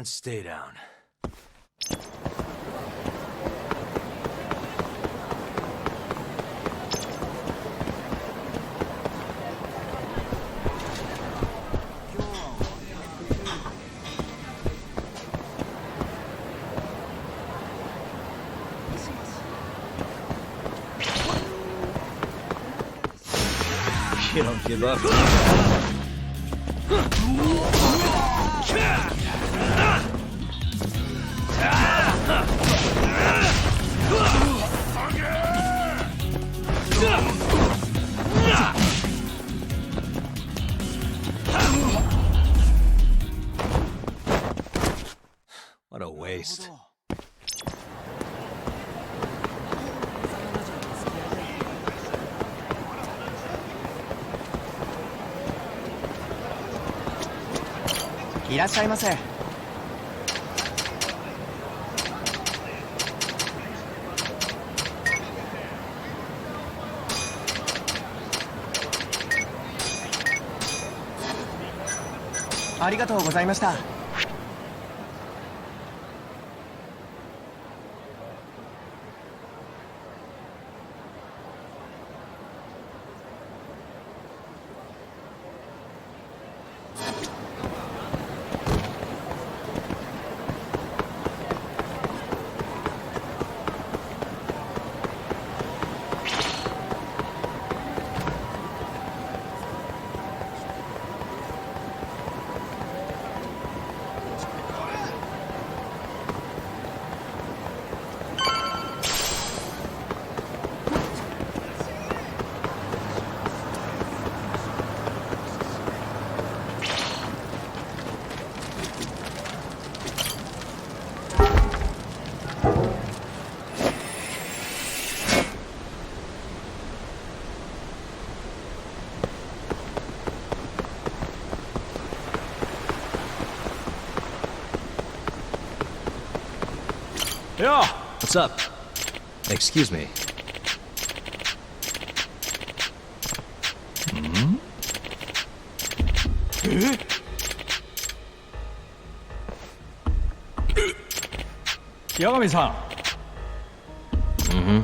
And stay down. You don't give up. What a waste. いらっしゃいませ。ありがとうございました。Yeah. What's up? Excuse me. Hmm? Yagami-san. Mm-hmm.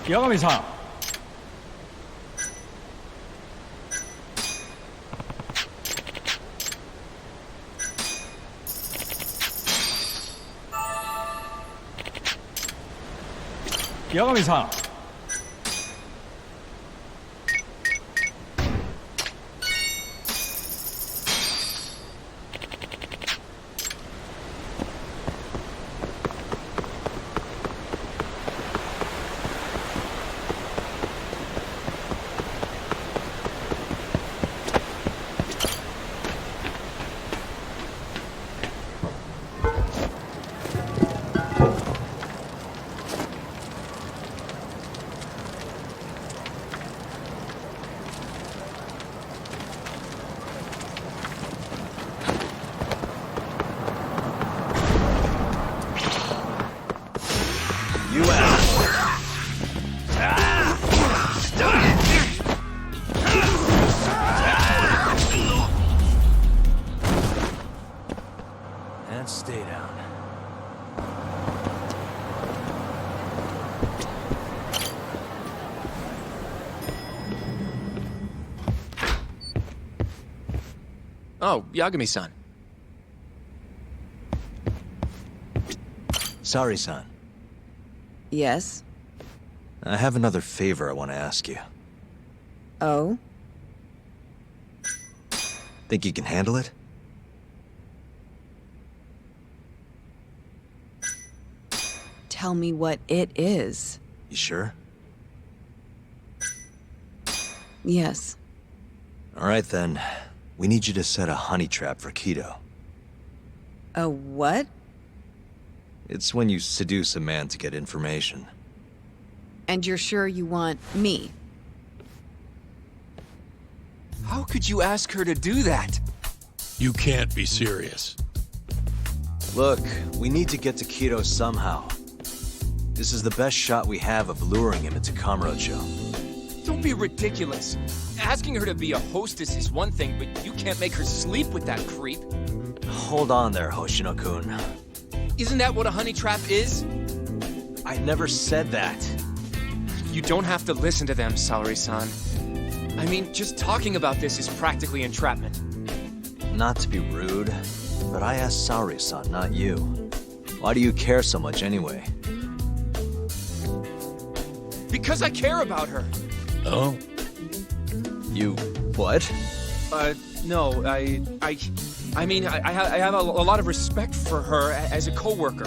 Yagami-san. Yagami-san. And stay down. Oh, Yagami-san. Sorry, son. Yes? I have another favor I want to ask you. Oh? Think you can handle it? Tell me what it is. You sure? Yes. All right, then. We need you to set a honey trap for Kido. A what? It's when you seduce a man to get information. And you're sure you want me? How could you ask her to do that? You can't be serious. Look, we need to get to Kido somehow. This is the best shot we have of luring him into Kamurocho. Don't be ridiculous. Asking her to be a hostess is one thing, but you can't make her sleep with that creep. Hold on there, Hoshino-kun. Isn't that what a honey trap is? I never said that. You don't have to listen to them, Saori-san. I mean, just talking about this is practically entrapment. Not to be rude, but I asked Saori-san, not you. Why do you care so much anyway? Because I care about her. Oh? You... what? No, I mean, I have a lot of respect for her as a coworker.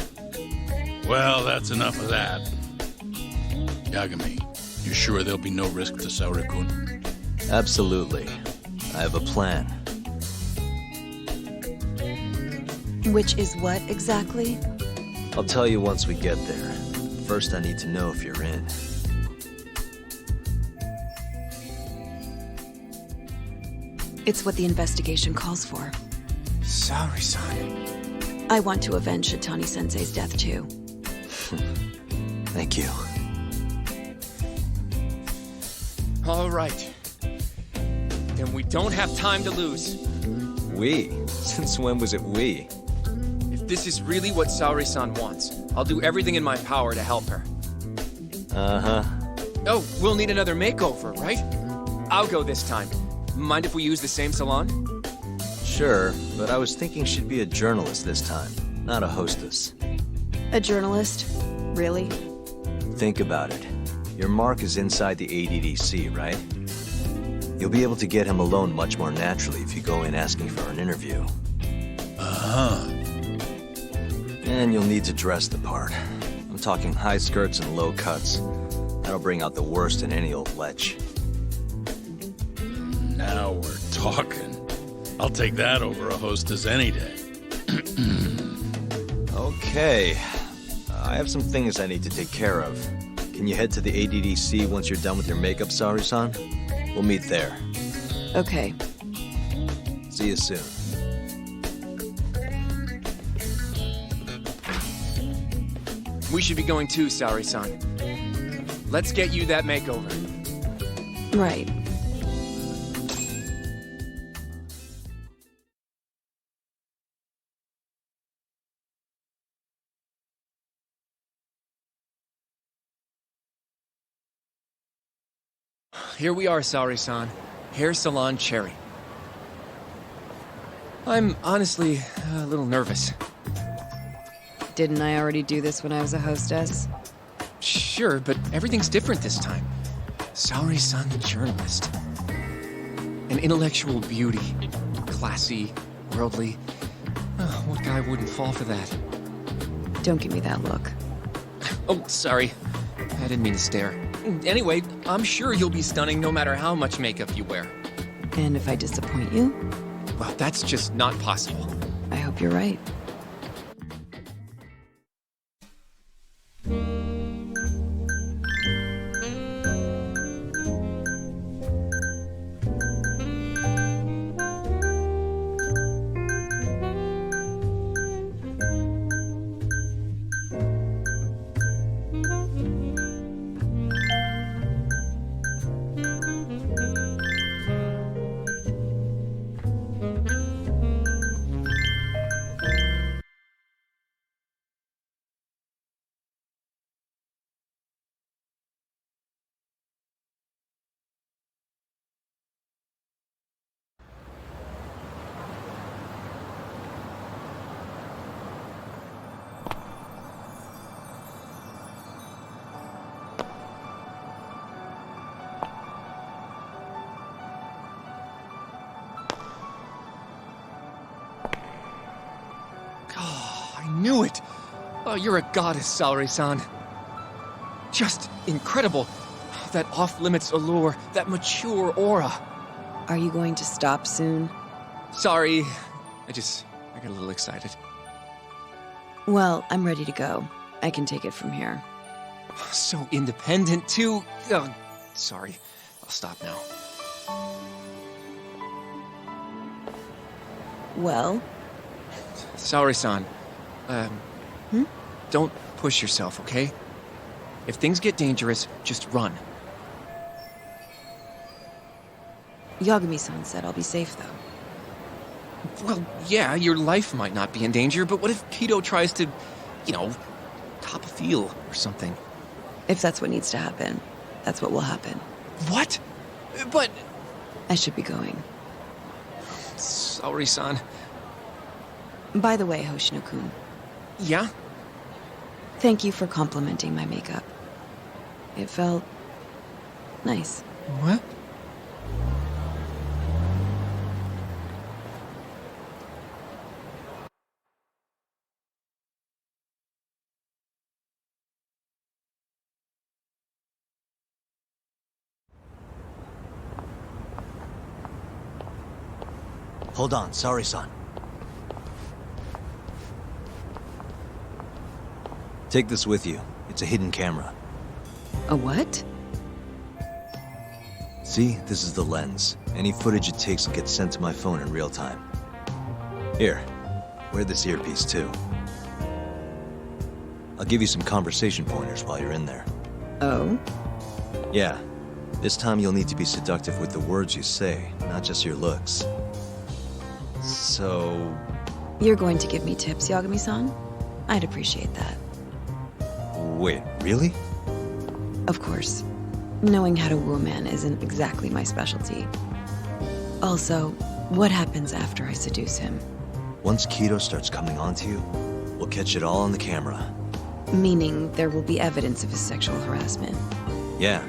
Well, that's enough of that. Yagami, you sure there'll be no risk to Saori-kun? Absolutely. I have a plan. Which is what exactly? I'll tell you once we get there. First, I need to know if you're in. It's what the investigation calls for. Saori-san. I want to avenge Shitani-sensei's death too. Thank you. All right. Then we don't have time to lose. We? Since when was it we? If this is really what Saori-san wants, I'll do everything in my power to help her. Uh-huh. Oh, we'll need another makeover, right? I'll go this time. Mind if we use the same salon? Sure, but I was thinking she'd be a journalist this time, not a hostess. A journalist? Really? Think about it. Your mark is inside the ADDC, right? You'll be able to get him alone much more naturally if you go in asking for an interview. Uh-huh. And you'll need to dress the part. I'm talking high skirts and low cuts. That'll bring out the worst in any old lech. Now we're talking. I'll take that over a hostess any day. Okay. I have some things I need to take care of. Can you head to the ADDC once you're done with your makeup, Saori-san? We'll meet there. Okay. See you soon. We should be going too, Saori-san. Let's get you that makeover. Right. Here we are, Saori-san. Hair Salon Cherry. I'm honestly a little nervous. Didn't I already do this when I was a hostess? Sure, but everything's different this time. Saori-san, the journalist. An intellectual beauty. Classy, worldly. Oh, what guy wouldn't fall for that? Don't give me that look. Oh, sorry. I didn't mean to stare. Anyway, I'm sure you'll be stunning no matter how much makeup you wear. And if I disappoint you, Well, that's just not possible. I hope you're right. I knew it! Oh, you're a goddess, Saori-san. Just incredible. That off-limits allure, that mature aura. Are you going to stop soon? Sorry, I got a little excited. Well, I'm ready to go. I can take it from here. So independent, too. Oh, sorry. I'll stop now. Well, Saori-san, don't push yourself, okay? If things get dangerous, just run. Yagami-san said I'll be safe, though. Well, yeah, your life might not be in danger, but what if Kido tries to, top a field or something? If that's what needs to happen, that's what will happen. What? But... I should be going. Sorry, son. By the way, Hoshino-kun, Yeah? thank you for complimenting my makeup. It felt... nice. What? Hold on, sorry, son. Take this with you. It's a hidden camera. A what? See, this is the lens. Any footage it takes will get sent to my phone in real time. Here, wear this earpiece too. I'll give you some conversation pointers while you're in there. Oh? Yeah, this time you'll need to be seductive with the words you say, not just your looks. So... You're going to give me tips, Yagami-san? I'd appreciate that. Wait, really? Of course. Knowing how to woo a man isn't exactly my specialty. Also, what happens after I seduce him? Once Kido starts coming onto you, we'll catch it all on the camera. Meaning there will be evidence of his sexual harassment. Yeah,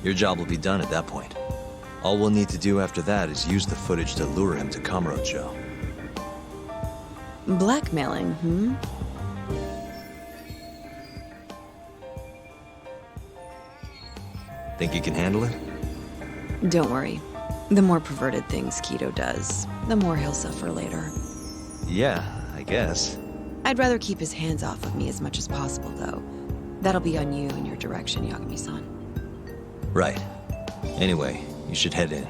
your job will be done at that point. All we'll need to do after that is use the footage to lure him to Kamurocho. Blackmailing, hmm? Think you can handle it? Don't worry. The more perverted things Kido does, the more he'll suffer later. Yeah, I guess. I'd rather keep his hands off of me as much as possible, though. That'll be on you and your direction, Yagami-san. Right. Anyway, you should head in.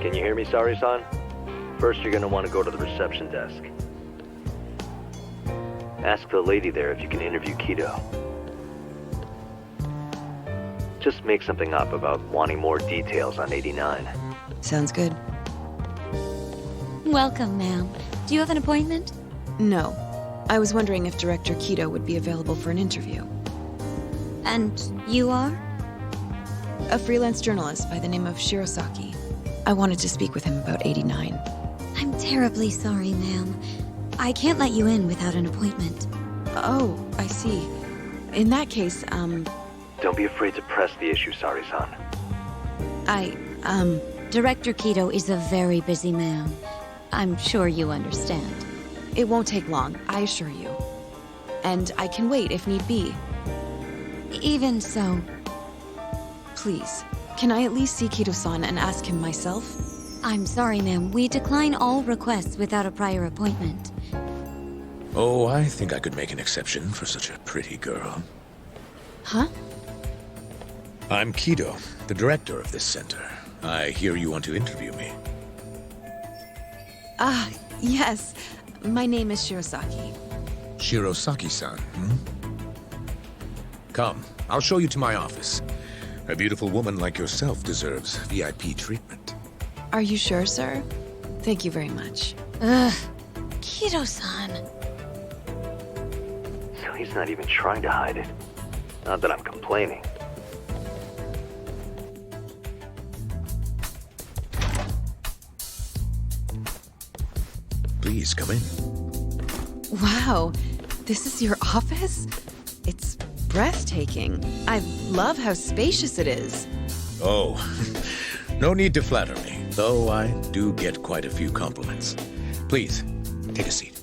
Can you hear me, Sari-san? First, you're gonna want to go to the reception desk. Ask the lady there if you can interview Kido. Just make something up about wanting more details on 89. Sounds good. Welcome, ma'am. Do you have an appointment? No. I was wondering if Director Kido would be available for an interview. And you are? A freelance journalist by the name of Shirosaki. I wanted to speak with him about 89. I'm terribly sorry, ma'am. I can't let you in without an appointment. Oh, I see. In that case, Don't be afraid to press the issue, Sari-san. Director Kido is a very busy man. I'm sure you understand. It won't take long, I assure you. And I can wait if need be. Even so, Please, can I at least see Kido-san and ask him myself? I'm sorry, ma'am. We decline all requests without a prior appointment. Oh, I think I could make an exception for such a pretty girl. Huh? I'm Kido, the director of this center. I hear you want to interview me. Ah, yes. My name is Shirosaki. Shirosaki-san, hmm? Come, I'll show you to my office. A beautiful woman like yourself deserves VIP treatment. Are you sure, sir? Thank you very much. Ugh. Kido-san. So he's not even trying to hide it. Not that I'm complaining. Please, come in. Wow, this is your office? It's breathtaking. I love how spacious it is. Oh, no need to flatter me, though I do get quite a few compliments. Please, take a seat.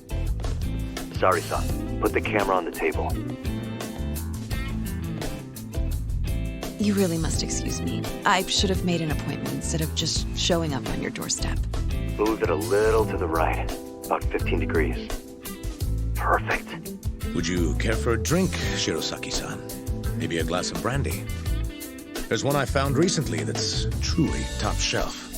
Sorry, son. Put the camera on the table. You really must excuse me. I should have made an appointment instead of just showing up on your doorstep. Move it a little to the right. About 15 degrees. Perfect. Would you care for a drink, Shirosaki-san? Maybe a glass of brandy? There's one I found recently that's truly top shelf.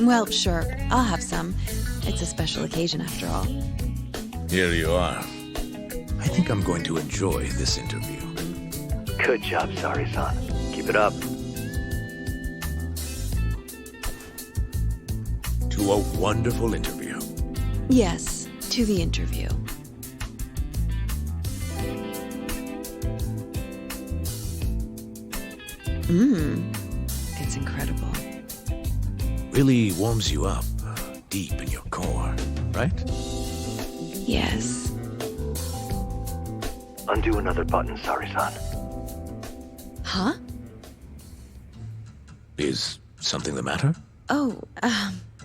Well, sure, I'll have some. It's a special occasion after all. Here you are. I think I'm going to enjoy this interview. Good job, Sari-san. Keep it up. To a wonderful interview. Yes, to the interview. It's incredible. Really warms you up deep in your core, right? Yes. Undo another button, Sari-san. Huh? Is something the matter? Oh,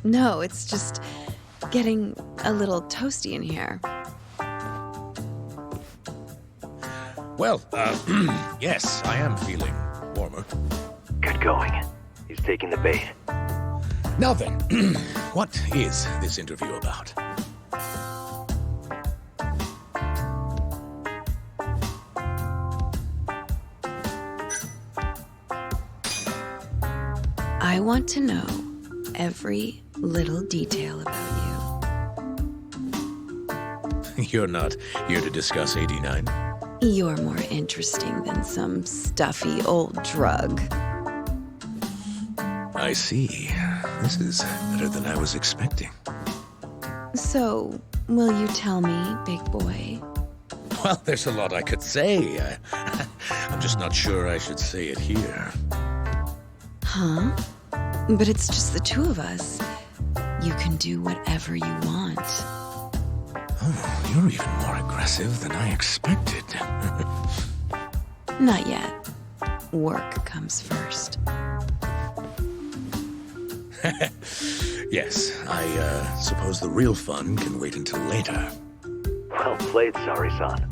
no, it's just getting a little toasty in here. Well, yes, I am feeling warmer. Good going. He's taking the bait. Now then, what is this interview about? I want to know every little detail about You're not here to discuss 89? you. You're more interesting than some stuffy old drug. I see. This is better than I was expecting. So, will you tell me, big boy? Well, there's a lot I could say. I'm just not sure I should say it here. Huh? But it's just the two of us. You can do whatever you want. Oh, you're even more aggressive than I expected. Not yet. Work comes first. Yes, I suppose the real fun can wait until later. Well played, Sari-san.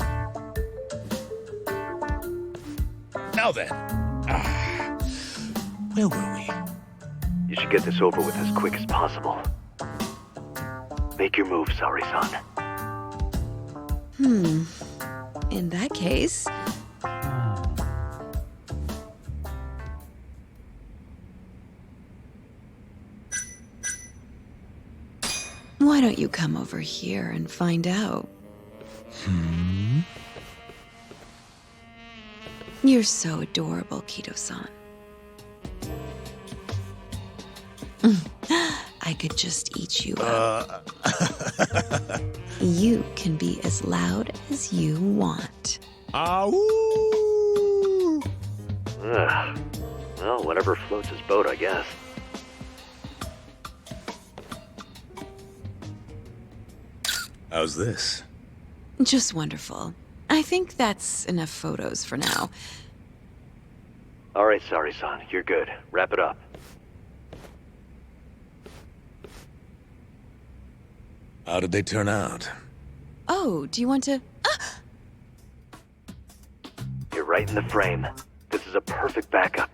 Now then, where were we? You should get this over with as quick as possible. Make your move, Sari-san. In that case... why don't you come over here and find out? You're so adorable, Kido-san. I could just eat you up. You can be as loud as you want. Ugh. Well, whatever floats his boat, I guess. How's this? Just wonderful. I think that's enough photos for now. All right, Sari-san, you're good. Wrap it up. How did they turn out? Oh, do you want to... You're right in the frame. This is a perfect backup.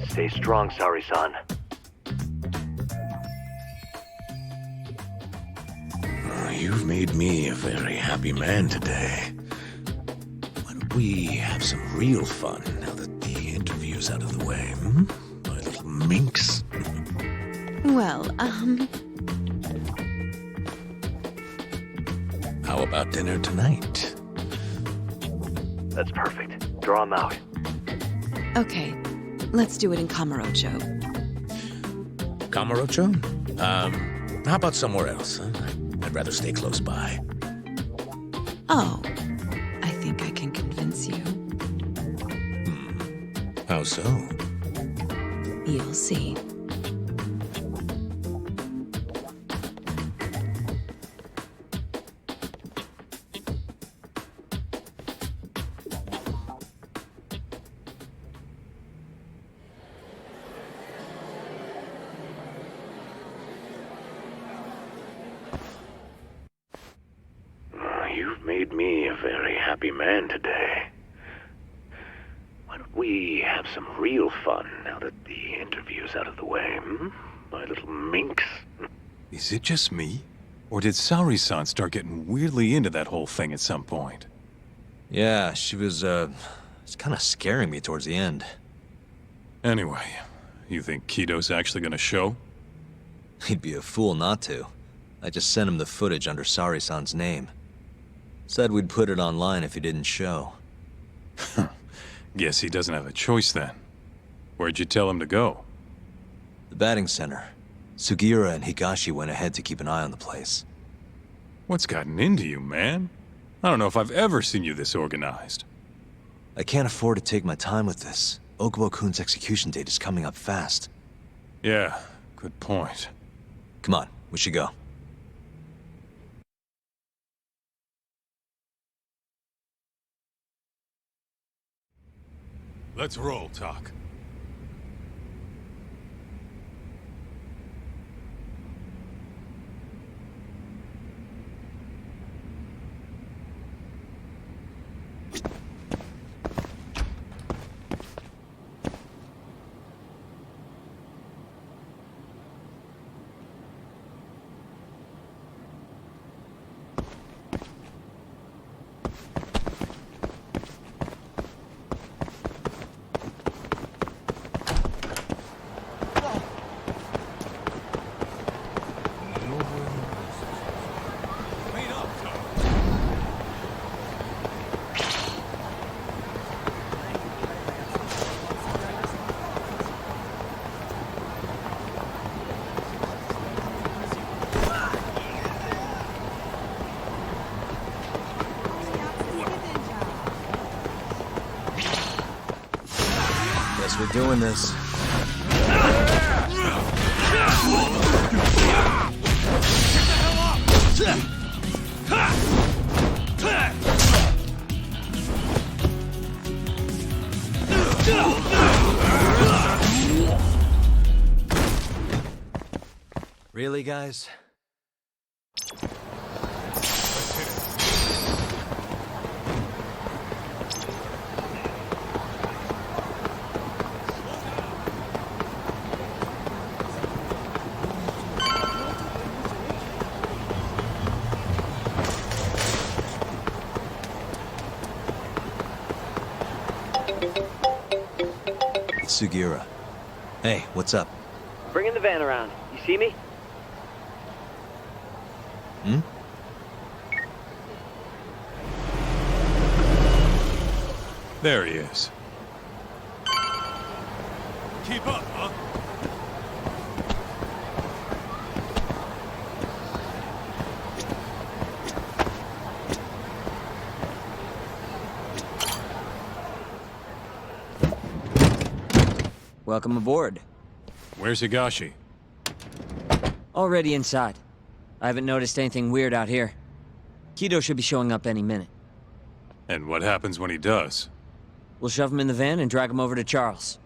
Stay strong, Sari-san. You've made me a very happy man today. Why don't we have some real fun now that the interview's out of the way, my little minx? Well, How about dinner tonight? That's perfect. Draw him out. okay. Let's do it in Kamurocho. Kamurocho? How about somewhere else? I'd rather stay close by. Oh, I think I can convince you. How so? You'll see. You've made me a very happy man today. Why don't we have some real fun now that the interview's out of the way, my little minx? Is it just me? Or did Sari-san start getting weirdly into that whole thing at some point? Yeah, she was, it's kind of scaring me towards the end. Anyway, you think Kido's actually gonna show? He'd be a fool not to. I just sent him the footage under Sari-san's name. Said we'd put it online if he didn't show. Guess he doesn't have a choice then. Where'd you tell him to go? The batting center. Sugiura and Higashi went ahead to keep an eye on the place. What's gotten into you, man? I don't know if I've ever seen you this organized. I can't afford to take my time with this. Okubo-kun's execution date is coming up fast. Yeah, good point. Come on, we should go. Let's roll, Tak. Guess we're doing this. Really, guys? Sugiura. Hey, what's up? Bringing the van around. You see me? Hmm? There he is. Keep up, huh? Welcome aboard. Where's Higashi? Already inside. I haven't noticed anything weird out here. Kido should be showing up any minute. And what happens when he does? We'll shove him in the van and drag him over to Charles.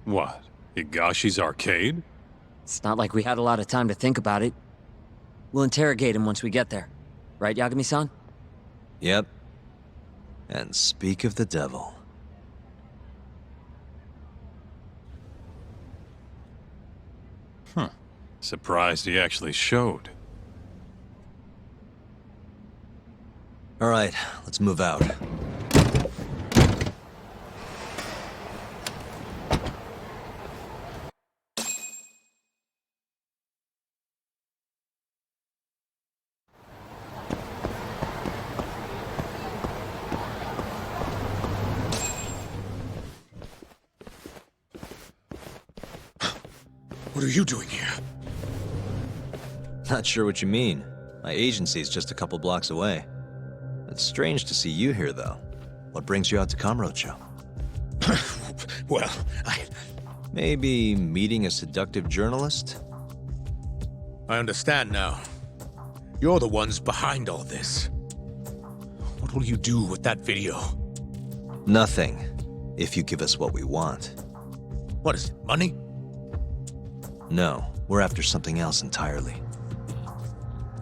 What? Higashi's arcade? It's not like we had a lot of time to think about it. We'll interrogate him once we get there. Right, Yagami-san? Yep. And speak of the devil. Huh. Surprised he actually showed. All right, let's move out. What are you doing here? Not sure what you mean. My agency's just a couple blocks away. It's strange to see you here, though. What brings you out to Kamurocho? Well, Maybe meeting a seductive journalist? I understand now. You're the ones behind all this. What will you do with that video? Nothing, if you give us what we want. What is it, money? No, we're after something else entirely.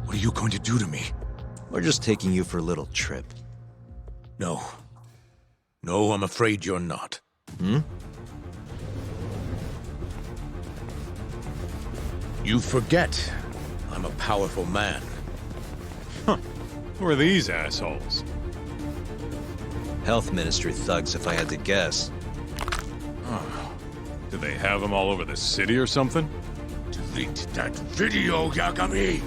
What are you going to do to me? We're just taking you for a little trip. No. No, I'm afraid you're not. Hmm? You forget. I'm a powerful man. Who are these assholes? Health Ministry thugs, if I had to guess. Do they have them all over the city or something? Delete that video, Yagami!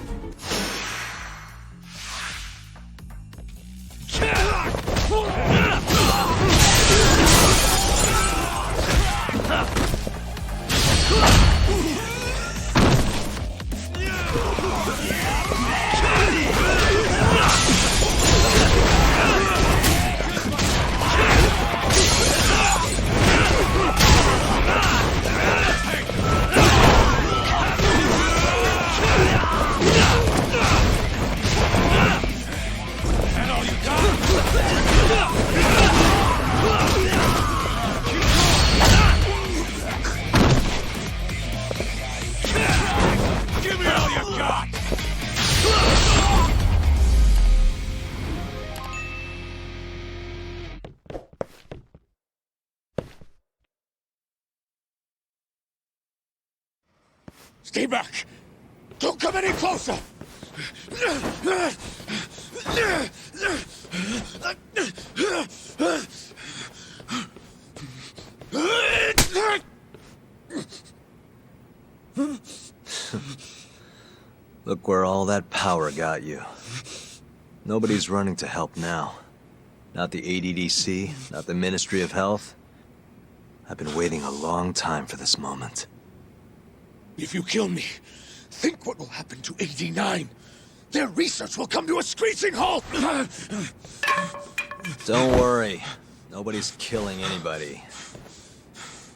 Stay back! Don't come any closer! Look where all that power got you. Nobody's running to help now. Not the ADDC, not the Ministry of Health. I've been waiting a long time for this moment. If you kill me, think what will happen to 89. Their research will come to a screeching halt! Don't worry. Nobody's killing anybody.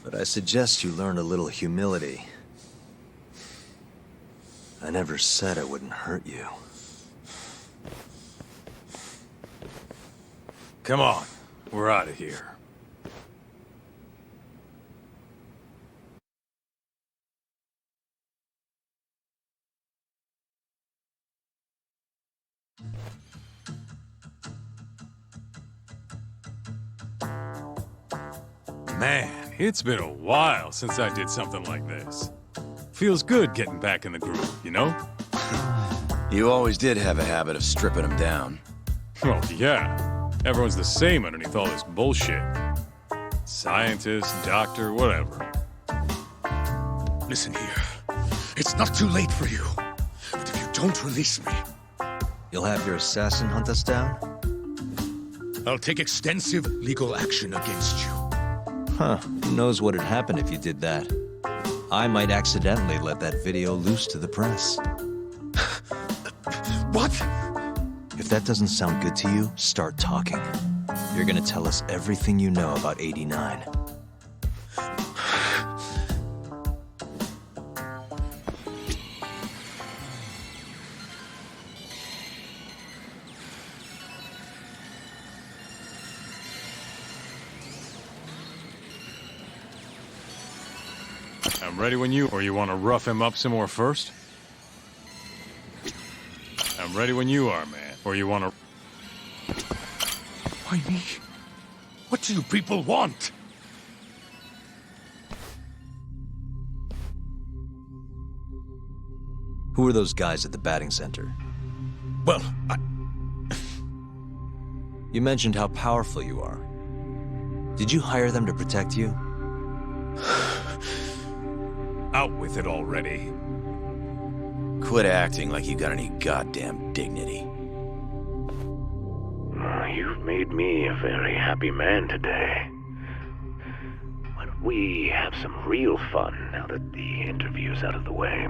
But I suggest you learn a little humility. I never said I wouldn't hurt you. Come on, we're out of here. Man, it's been a while since I did something like this. Feels good getting back in the groove, you know? You always did have a habit of stripping them down. Well, yeah. Everyone's the same underneath all this bullshit. Scientist, doctor, whatever. Listen here. It's not too late for you. But if you don't release me, You'll have your assassin hunt us down? I'll take extensive legal action against you. Huh. Who knows what'd happen if you did that? I might accidentally let that video loose to the press. What? If that doesn't sound good to you, start talking. You're gonna tell us everything you know about 89. I'm ready when you, or you want to rough him up some more first? I'm ready when you are, man. Or you want to... Why me? What do you people want? Who are those guys at the batting center? Well, You mentioned how powerful you are. Did you hire them to protect you? Out with it already. Quit acting like you got any goddamn dignity. You've made me a very happy man today. Why don't we have some real fun now that the interview's out of the way,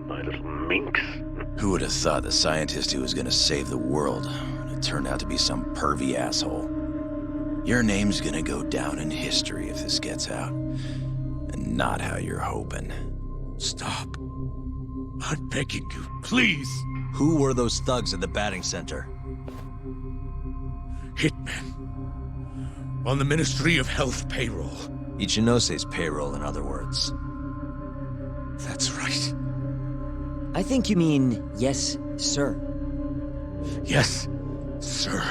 my little minx? Who would have thought the scientist who was gonna save the world it turned out to be some pervy asshole? Your name's gonna go down in history if this gets out. And not how you're hoping. stop. I'm begging you, please. Who were those thugs at the batting center? Hitmen. On the Ministry of Health payroll. Ichinose's payroll, in other words. That's right. I think you mean, yes, sir. Yes, sir.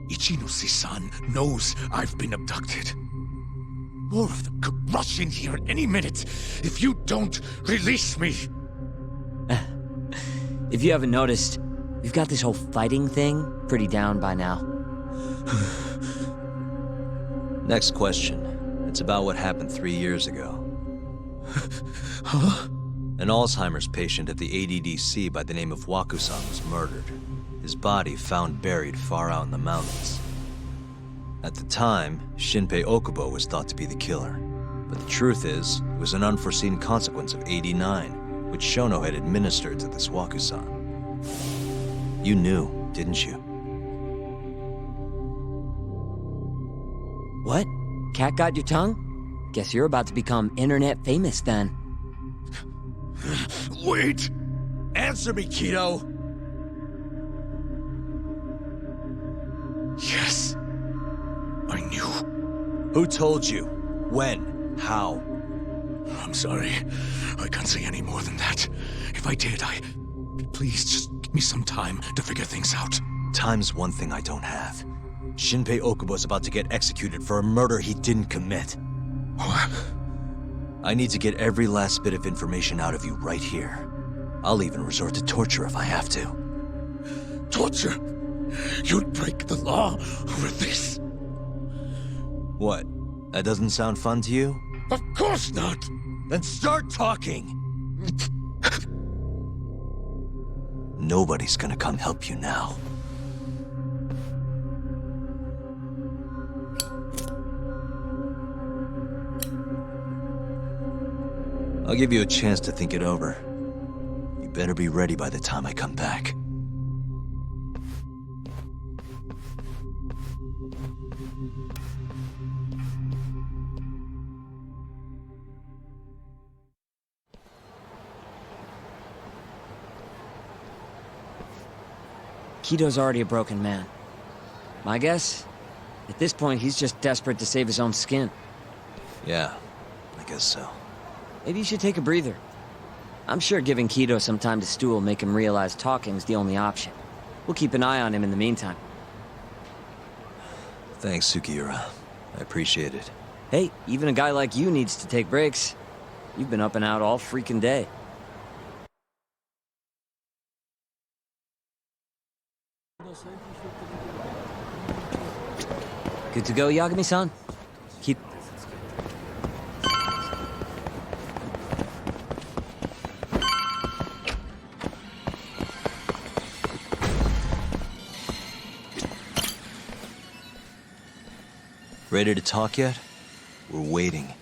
Ichinose-san knows I've been abducted. More of them could rush in here at any minute if you don't release me. If you haven't noticed, we've got this whole fighting thing pretty down by now. Next question. It's about what happened 3 years ago. Huh? An Alzheimer's patient at the ADDC by the name of Waku-san was murdered. His body found buried far out in the mountains. At the time, Shinpei Okubo was thought to be the killer. But the truth is, it was an unforeseen consequence of 89, which Shono had administered to this Waku-san. You knew, didn't you? What? Cat got your tongue? Guess you're about to become internet famous then. Wait! Answer me, Kido! Yes. I knew. Who told you? When? How? I'm sorry. I can't say any more than that. If I did, Please, just give me some time to figure things out. Time's one thing I don't have. Shinpei Okubo's about to get executed for a murder he didn't commit. What? I need to get every last bit of information out of you right here. I'll even resort to torture if I have to. Torture? You'd break the law over this? What? That doesn't sound fun to you? Of course not! Then start talking! Nobody's gonna come help you now. I'll give you a chance to think it over. You better be ready by the time I come back. Kido's already a broken man. My guess? At this point, he's just desperate to save his own skin. Yeah, I guess so. Maybe you should take a breather. I'm sure giving Kido some time to stew will make him realize talking's the only option. We'll keep an eye on him in the meantime. Thanks, Sukiura. I appreciate it. Hey, even a guy like you needs to take breaks. You've been up and out all freaking day. Good to go, Yagami-san? Keep... Ready to talk yet? We're waiting.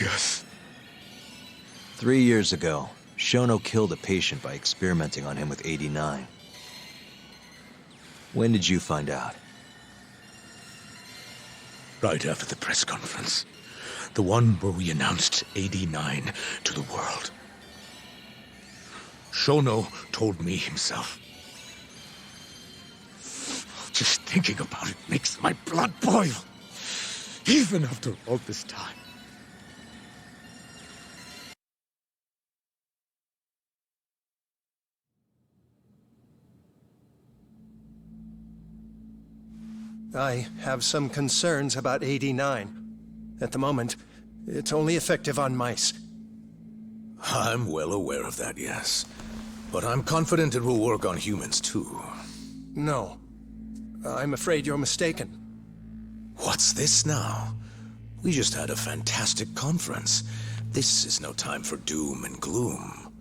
Yes. 3 years ago, Shono killed a patient by experimenting on him with 89. When did you find out? Right after the press conference. The one where we announced 89 to the world. Shono told me himself. Just thinking about it makes my blood boil. Even after all this time. I have some concerns about 89. At the moment, it's only effective on mice. I'm well aware of that, yes. But I'm confident it will work on humans, too. No. I'm afraid you're mistaken. What's this now? We just had a fantastic conference. This is no time for doom and gloom.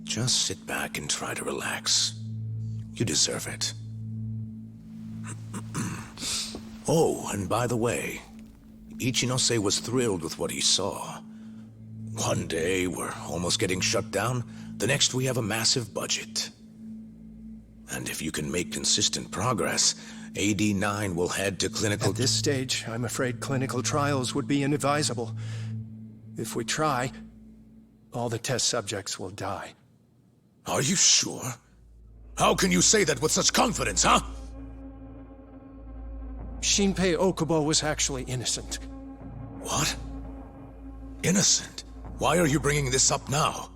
Just sit back and try to relax. You deserve it. Oh, and by the way, Ichinose was thrilled with what he saw. One day, we're almost getting shut down. The next, we have a massive budget. And if you can make consistent progress, AD9 will head to clinical... At this stage, I'm afraid clinical trials would be inadvisable. If we try, all the test subjects will die. Are you sure? How can you say that with such confidence, huh? Shinpei Okubo was actually innocent. What? Innocent? Why are you bringing this up now?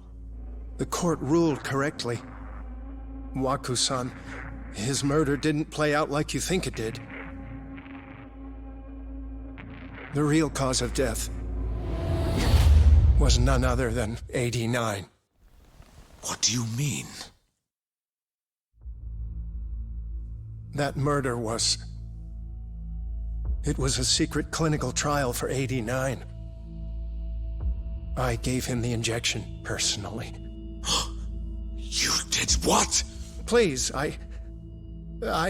The court ruled correctly. Waku-san, his murder didn't play out like you think it did. The real cause of death was none other than 89. What do you mean? That murder was It was a secret clinical trial for 89. I gave him the injection, personally. You did what? Please, I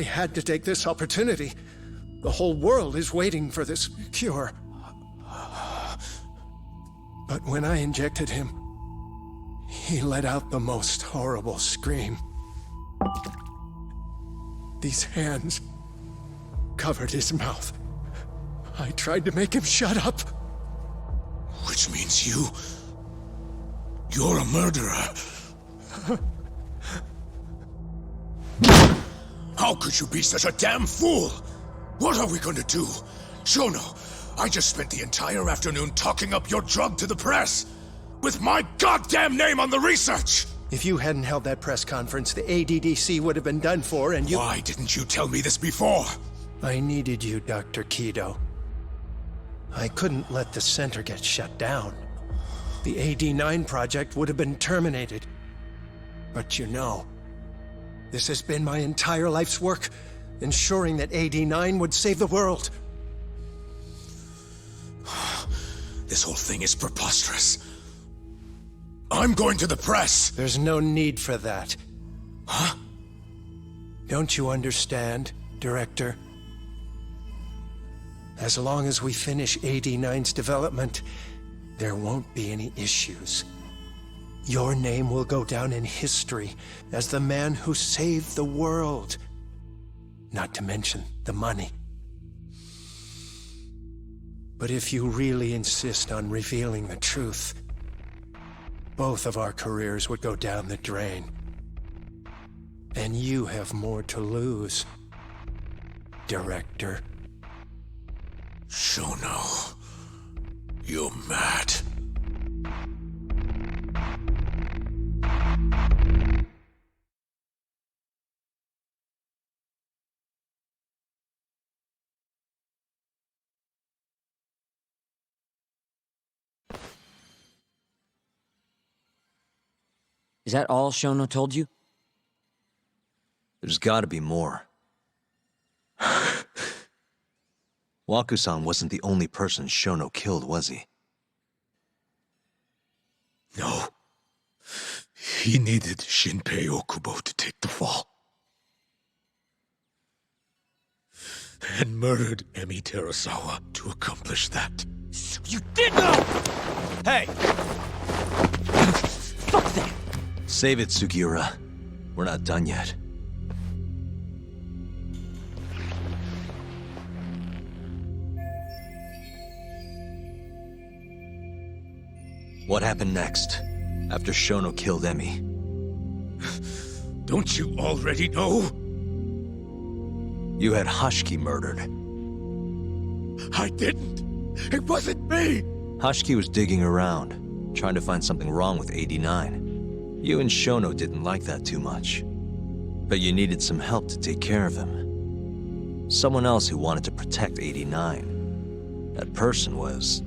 had to take this opportunity. The whole world is waiting for this cure. But when I injected him, he let out the most horrible scream. These hands covered his mouth. I tried to make him shut up. Which means you're a murderer. How could you be such a damn fool? What are we gonna do? Shono, I just spent the entire afternoon talking up your drug to the press, with my goddamn name on the research! If you hadn't held that press conference, the ADDC would have been done for, and you— Why didn't you tell me this before? I needed you, Dr. Kido. I couldn't let the center get shut down. The AD9 project would have been terminated. But you know, this has been my entire life's work, ensuring that AD9 would save the world. This whole thing is preposterous. I'm going to the press! There's no need for that. Huh? Don't you understand, Director? As long as we finish AD9's development, there won't be any issues. Your name will go down in history as the man who saved the world. Not to mention the money. But if you really insist on revealing the truth, both of our careers would go down the drain. And you have more to lose, Director. Shono, you're mad. Is that all Shono told you? There's gotta be more. Waku-san wasn't the only person Shono killed, was he? No. He needed Shinpei Okubo to take the fall. And murdered Emi Terasawa to accomplish that. So you did know! Hey! Fuck that! Save it, Sugiura. We're not done yet. What happened next, after Shono killed Emi? Don't you already know? You had Hashiki murdered. I didn't. It wasn't me. Hashiki was digging around, trying to find something wrong with 89. You and Shono didn't like that too much. But you needed some help to take care of him. Someone else who wanted to protect 89. That person was...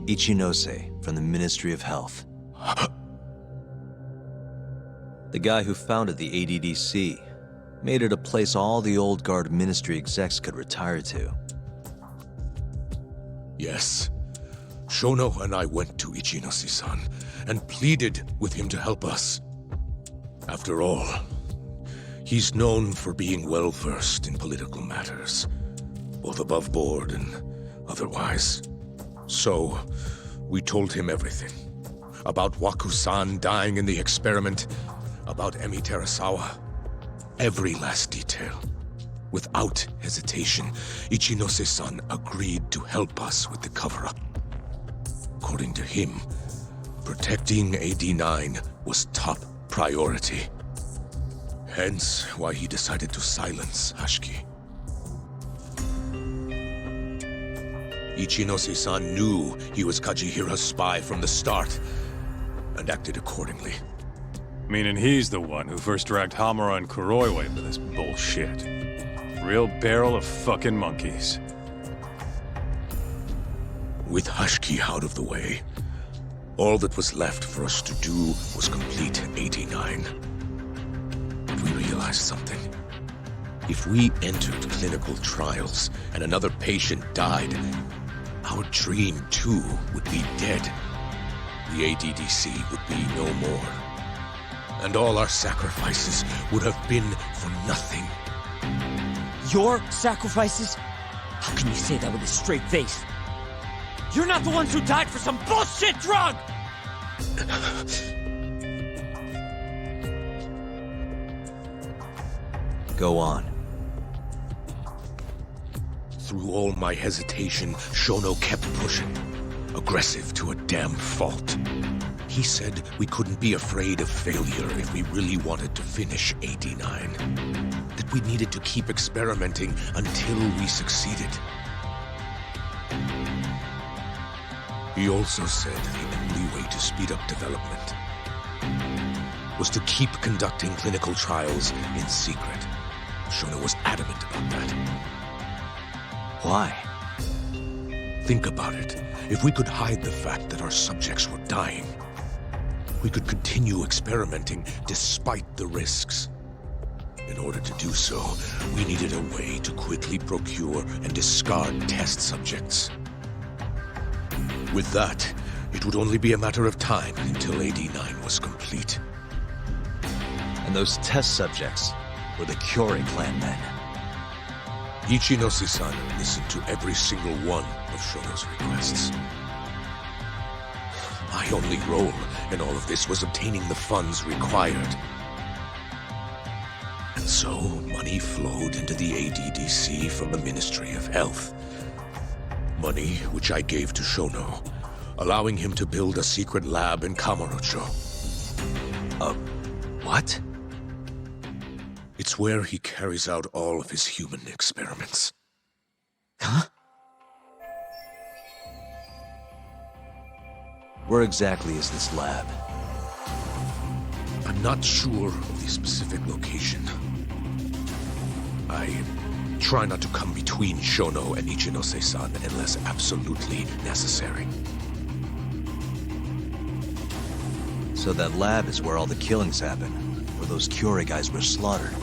Ichinose from the Ministry of Health. The guy who founded the ADDC made it a place all the old guard ministry execs could retire to. Yes. Shono and I went to Ichinose-san and pleaded with him to help us. After all, he's known for being well-versed in political matters, both above board and otherwise. So, we told him everything. About Waku-san dying in the experiment, about Emi Terasawa. Every last detail. Without hesitation, Ichinose-san agreed to help us with the cover-up. According to him, protecting AD9 was top priority. Hence why he decided to silence Hashiki. Ichinose-san knew he was Kajihira's spy from the start, and acted accordingly. Meaning he's the one who first dragged Hamura and Kuroiwa into this bullshit. Real barrel of fucking monkeys. With Hashiki out of the way, All that was left for us to do was complete 89. But we realized something. If we entered clinical trials and another patient died, our dream too would be dead. The ADDC would be no more. And all our sacrifices would have been for nothing. Your sacrifices? How can you say that with a straight face? You're not the ones who died for some bullshit drug! Go on. Through all my hesitation, Shono kept pushing. Aggressive to a damn fault. He said we couldn't be afraid of failure if we really wanted to finish 89. That we needed to keep experimenting until we succeeded. He also said the only way to speed up development was to keep conducting clinical trials in secret. Shono was adamant about that. Why? Think about it. If we could hide the fact that our subjects were dying, we could continue experimenting despite the risks. In order to do so, we needed a way to quickly procure and discard test subjects. With that, it would only be a matter of time until AD9 was complete. And those test subjects were the Kyori clan men. Ichinose-san listened to every single one of Shono's requests. My only role in all of this was obtaining the funds required. And so, money flowed into the ADDC from the Ministry of Health. Money which I gave to Shono, allowing him to build a secret lab in Kamurocho. What? It's where he carries out all of his human experiments. Huh? Where exactly is this lab? I'm not sure of the specific location. I try not to come between Shono and Ichinose-san unless absolutely necessary. So that lab is where all the killings happen, where those Kyori guys were slaughtered.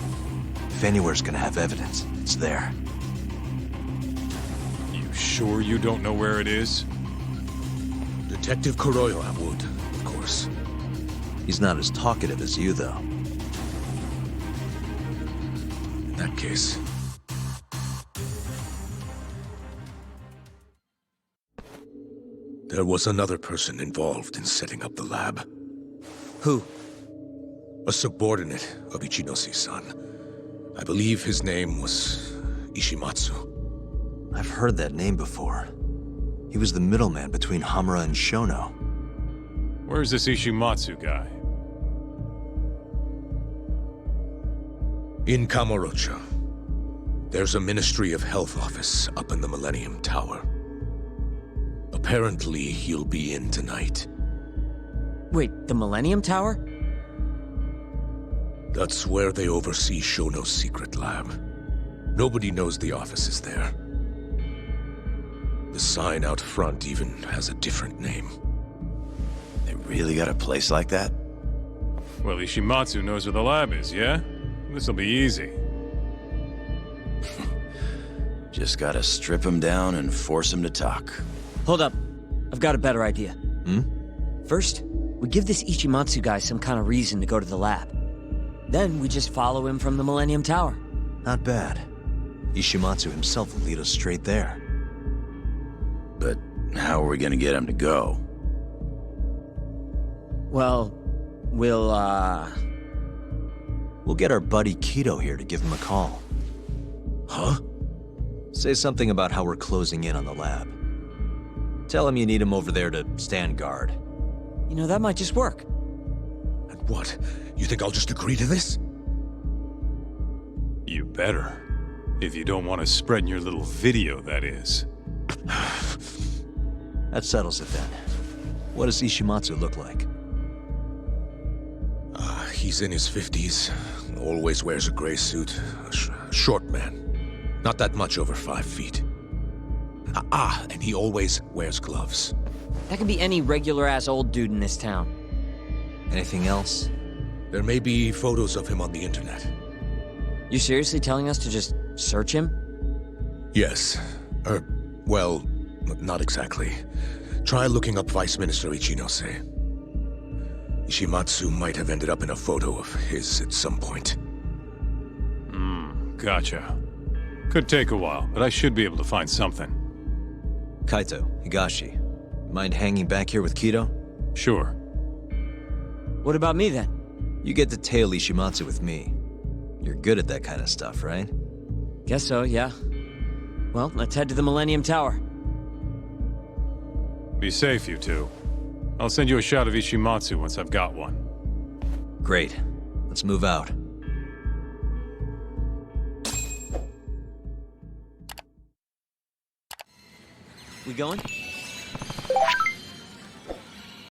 If anywhere's gonna have evidence, it's there. You sure you don't know where it is? Detective Kuroyama would, of course. He's not as talkative as you, though. In that case... there was another person involved in setting up the lab. Who? A subordinate of Ichinose-san. I believe his name was Ishimatsu. I've heard that name before. He was the middleman between Hamura and Shono. Where's this Ishimatsu guy? In Kamurocho. There's a Ministry of Health office up in the Millennium Tower. Apparently, he'll be in tonight. Wait, the Millennium Tower? That's where they oversee Shono's secret lab. Nobody knows the office is there. The sign out front even has a different name. They really got a place like that? Well, Ishimatsu knows where the lab is, yeah? This'll be easy. Just gotta strip him down and force him to talk. Hold up. I've got a better idea. Hmm? First, we give this Ichimatsu guy some kind of reason to go to the lab. Then we just follow him from the Millennium Tower. Not bad. Ishimatsu himself will lead us straight there. But how are we gonna get him to go? Well, we'll get our buddy Kido here to give him a call. Huh? Say something about how we're closing in on the lab. Tell him you need him over there to stand guard. You know, that might just work. And what? You think I'll just agree to this? You better. If you don't want to spread in your little video, that is. That settles it then. What does Ishimatsu look like? He's in his 50s. Always wears a gray suit. Short man. Not that much over 5 feet. And he always wears gloves. That could be any regular-ass old dude in this town. Anything else? There may be photos of him on the internet. You seriously telling us to just search him? Yes. Well, not exactly. Try looking up Vice Minister Ichinose. Ishimatsu might have ended up in a photo of his at some point. Gotcha. Could take a while, but I should be able to find something. Kaito, Higashi, mind hanging back here with Kido? Sure. What about me, then? You get to tail Ishimatsu with me. You're good at that kind of stuff, right? Guess so, yeah. Well, let's head to the Millennium Tower. Be safe, you two. I'll send you a shot of Ishimatsu once I've got one. Great. Let's move out. We going?